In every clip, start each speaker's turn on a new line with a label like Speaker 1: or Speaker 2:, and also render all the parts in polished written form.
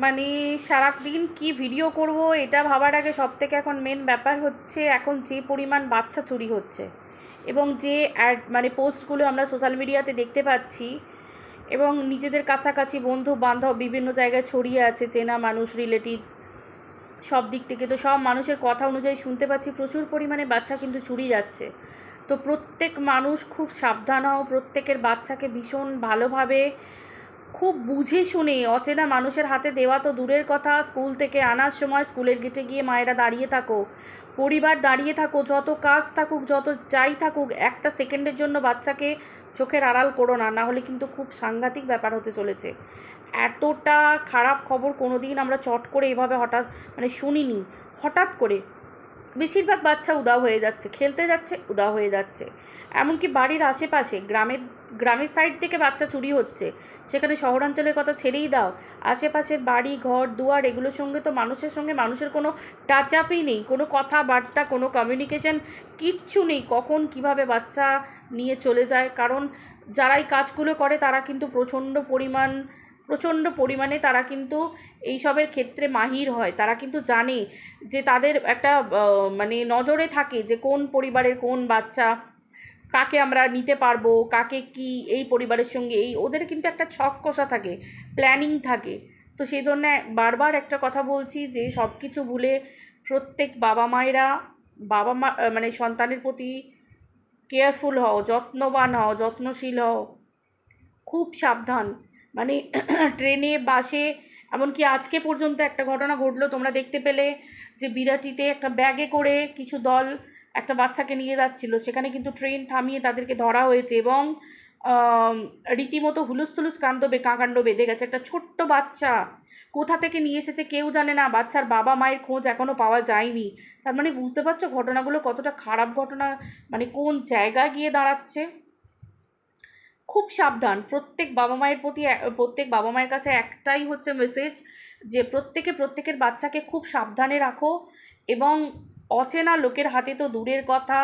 Speaker 1: মানে সারাদিন কি ভিডিও করব এটা ভাবার আগে সব থেকে এখন মেন ব্যাপার হচ্ছে এখন যে পরিমাণ বাচ্চা চুরি হচ্ছে এবং যে মানে পোস্টগুলো আমরা সোশ্যাল মিডিয়াতে দেখতে পাচ্ছি এবং নিজেদের কাছাকাছি বন্ধু বান্ধব বিভিন্ন জায়গায় ছড়িয়ে আছে, চেনা মানুষ, রিলেটিভস, সব দিক থেকে তো সব মানুষের কথা অনুযায়ী শুনতে পাচ্ছি প্রচুর পরিমাণে বাচ্চা কিন্তু চুরি যাচ্ছে। তো প্রত্যেক মানুষ খুব সাবধান হও, প্রত্যেকের বাচ্চাকে ভীষণ ভালোভাবে খুব বুঝে শুনে, অচেনা মানুষের হাতে দেওয়া তো দূরের কথা, স্কুল থেকে আনার সময় স্কুলের গেটে গিয়ে মায়েরা দাঁড়িয়ে থাকো, পরিবার দাঁড়িয়ে থাকো, যত কাজ থাকুক যত যাই থাকুক, একটা সেকেন্ডের জন্য বাচ্চাকে চোখের আড়াল করো না, না হলে কিন্তু খুব সাংঘাতিক ব্যাপার হতে চলেছে। এতটা খারাপ খবর কোনো দিন আমরা চট করে এভাবে হঠাৎ মানে শুনিনি। হঠাৎ করে বেশিরভাগ বাচ্চা উধাও হয়ে যাচ্ছে, খেলতে যাচ্ছে উধাও হয়ে যাচ্ছে। এমনকি বাড়ির আশেপাশে গ্রামের সাইড থেকে বাচ্চা চুরি হচ্ছে, সেখানে শহরাঞ্চলের কথা ছেড়েই দাও, আশেপাশের বাড়ি ঘর দুয়ার এগুলোর সঙ্গে তো মানুষের সঙ্গে মানুষের কোনো টাচ আপই নেই, কোনো কথাবার্তা, কোনো কমিউনিকেশন কিচ্ছু নেই। কখন কিভাবে বাচ্চা নিয়ে চলে যায়, কারণ যারাই কাজগুলো করে তারা কিন্তু প্রচণ্ড পরিমাণে তারা কিন্তু এইসবের ক্ষেত্রে মাহির হয়। তারা কিন্তু জানে যে তাদের একটা মানে নজরে থাকে যে কোন পরিবারের কোন বাচ্চা, কাকে আমরা নিতে পারবো, কাকে কি, এই পরিবারের সঙ্গে এই ওদের কিন্তু একটা ছক কষা থাকে, প্ল্যানিং থাকে। তো সেই জন্য বারবার একটা কথা বলছি যে সব কিছু ভুলে প্রত্যেক বাবা মায়েরা বাবা মা মানে সন্তানের প্রতি কেয়ারফুল হও, যত্নবান হও, যত্নশীল হও, খুব সাবধান। মানে ট্রেনে বাসে, এমনকি আজকে পর্যন্ত একটা ঘটনা ঘটলো তোমরা দেখতে পেলে, যে বিরাটিতে একটা ব্যাগে করে কিছু দল একটা বাচ্চাকে নিয়ে যাচ্ছিল, সেখানে কিন্তু ট্রেন থামিয়ে তাদেরকে ধরা হয়েছে এবং রীতিমতো হুলুস কাণ্ড বেঁধে গেছে। একটা ছোট্ট বাচ্চা কোথা থেকে নিয়ে এসেছে কেউ জানে না, বাচ্চার বাবা মায়ের খোঁজ এখনও পাওয়া যায়নি। তার মানে বুঝতে পারছো ঘটনাগুলো কতটা খারাপ ঘটনা, মানে কোন জায়গায় গিয়ে দাঁড়াচ্ছে। খুব সাবধান প্রত্যেক বাবা মায়ের কাছে একটাই হচ্ছে মেসেজ, যে প্রত্যেকের বাচ্চাকে খুব সাবধানে রাখো এবং অচেনা লোকের হাতে তো দূরের কথা,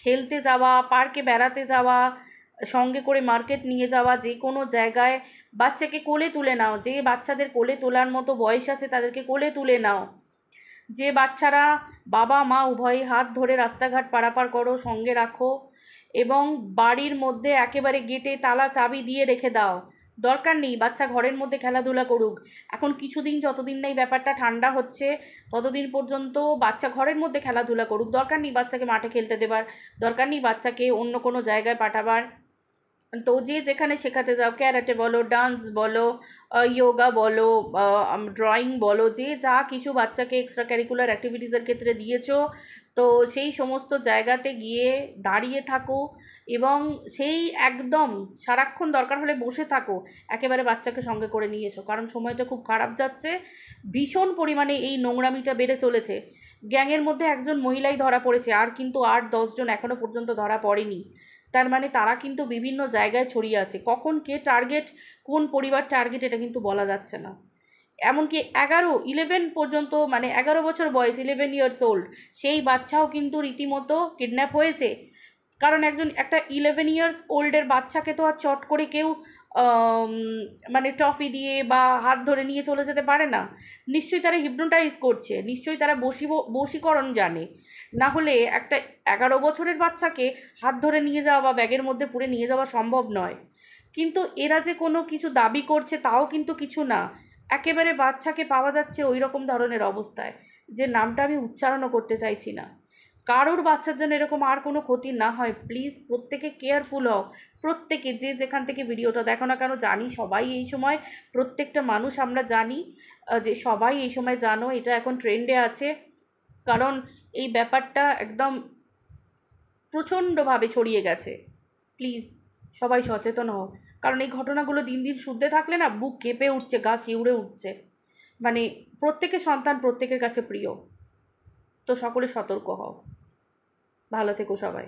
Speaker 1: খেলতে যাওয়া, পার্কে বেড়াতে যাওয়া, সঙ্গে করে মার্কেট নিয়ে যাওয়া, যে কোনো জায়গায় বাচ্চাকে কোলে তুলে নাও, যে বাচ্চাদের কোলে তোলার মতো বয়স আছে তাদেরকে কোলে তুলে নাও। যে বাচ্চারা বাবা মা উভয়ই হাত ধরে রাস্তাঘাট পারাপার করো, সঙ্গে রাখো এবং বাড়ির মধ্যে একেবারে গেটে তালা চাবি দিয়ে রেখে দাও। দরকার নেই বাচ্চা ঘরের মধ্যে খেলাধুলা করুক। এখন কিছুদিন, যতদিন না এই ব্যাপারটা ঠান্ডা হচ্ছে ততদিন পর্যন্ত বাচ্চা ঘরের মধ্যে খেলাধুলা করুক। দরকার নেই বাচ্চাকে মাঠে খেলতে দেবার, দরকার নেই বাচ্চাকে অন্য কোনো জায়গায় পাঠাবার। তো যে যেখানে শেখাতে যাও, ক্যারাটে বলো, ডান্স বলো, যোগা বলো, ড্রয়িং বলো, যে যা কিছু বাচ্চাকে এক্সট্রা ক্যারিকুলার অ্যাক্টিভিটিসের ক্ষেত্রে দিয়েছো, তো সেই সমস্ত জায়গাতে গিয়ে দাঁড়িয়ে থাকো এবং সেই একদম সারাক্ষণ দরকার হলে বসে থাকো, একেবারে বাচ্চাকে সঙ্গে করে নিয়ে এসো, কারণ সময়টা খুব খারাপ যাচ্ছে। ভীষণ পরিমাণে এই নোংরামিটা বেড়ে চলেছে। গ্যাংয়ের মধ্যে একজন মহিলাই ধরা পড়েছে, আর কিন্তু 8-10 জন এখনও পর্যন্ত ধরা পড়েনি। তার মানে তারা কিন্তু বিভিন্ন জায়গায় ছড়িয়ে আছে। কখন কে টার্গেট, কোন পরিবার টার্গেট, এটা কিন্তু বলা যাচ্ছে না। এমনকি 11 পর্যন্ত, মানে 11 বছর বয়স, 11 ইয়ার্স ওল্ড, সেই বাচ্চাও কিন্তু রীতিমতো কিডন্যাপ হয়েছে। কারণ একটা 11 ইয়ার্স ওল্ডের বাচ্চাকে তো আর চট করে কেউ মানে ট্রফি দিয়ে বা হাত ধরে নিয়ে চলে যেতে পারে না। নিশ্চয়ই তারা হিপনোটাইজ করছে, নিশ্চয়ই তারা বশীকরণ জানে। না হলে একটা 11 বছরের বাচ্চাকে হাত ধরে নিয়ে যাওয়া বা ব্যাগের মধ্যে পুরে নিয়ে যাওয়া সম্ভব নয়। কিন্তু এরা যে কোনো কিছু দাবি করছে তাও কিন্তু কিছু না, একেবারে বাচ্চাকে পাওয়া যাচ্ছে ওই রকম ধরনের অবস্থায়, যে নামটা আমি উচ্চারণও করতে চাইছি না। কারোর বাচ্চার জন্য এরকম আর কোনো ক্ষতি না হয়, প্লিজ প্রত্যেকে কেয়ারফুল হও। প্রত্যেকে যে যেখান থেকে ভিডিওটা দেখো না কেন, জানি সবাই এই সময়, প্রত্যেকটা মানুষ আমরা জানি যে সবাই এই সময় জানো এটা এখন ট্রেন্ডে আছে, কারণ এই ব্যাপারটা একদম প্রচণ্ডভাবে ছড়িয়ে গেছে। প্লিজ সবাই সচেতন হও, কারণ এই ঘটনাগুলো দিন দিন শুনতে থাকলে না বুক কেঁপে উঠছে, গা শিউড়ে উঠছে। মানে প্রত্যেকের সন্তান প্রত্যেকের কাছে প্রিয়। তো সকলে সতর্ক হও। ভালো থেকো সবাই।